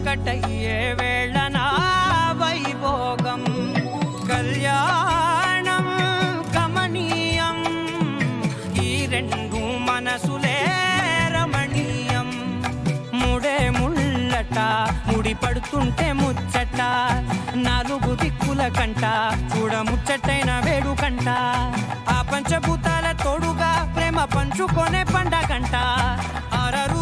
ఒకటయ్యే వేళనా వైభోగం కళ్యాణం కమనీయం ఈ రెండు మనసులే రమణీయం ముడే ముళ్ళట ముడి పడుతుంటే ముచ్చట నాలుగు దిక్కుల కంట చూడ ముచ్చటైన వేడుకంట ఆ పంచభూతాల తోడుగా ప్రేమ పంచుకొనే పండగంట ఆరరు